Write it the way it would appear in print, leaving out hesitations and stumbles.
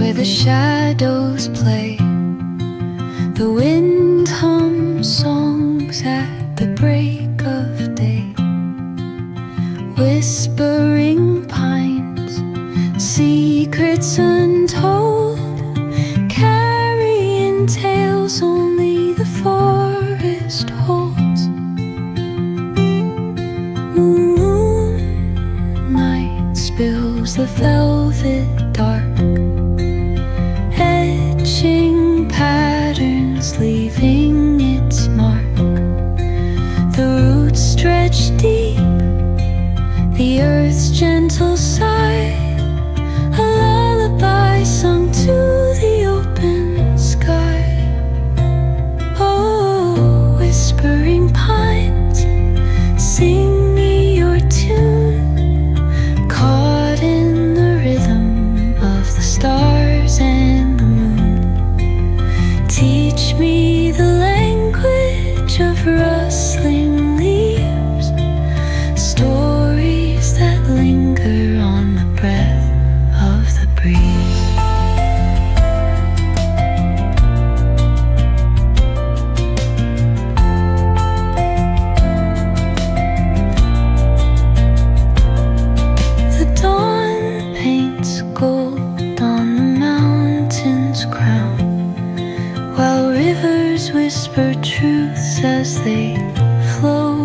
where the shadows play. The wind hums songs at the break of day. Whispering pines, secrets untold, carrying tales only the forest holds. Moonlight spills the velvet dark, etching patterns, leaving its mark. The roots stretch deep, the earth's gentle sigh, a lullaby sung to the open sky. Oh, whispering pines, sing me your tune, caught in the rhythm of the stars and the moon. Teach me the language of rustling leaves, stories that linger on the breath of the breeze. The dawn paints gold on the mountain's crown, while rivers whisper truths as they flow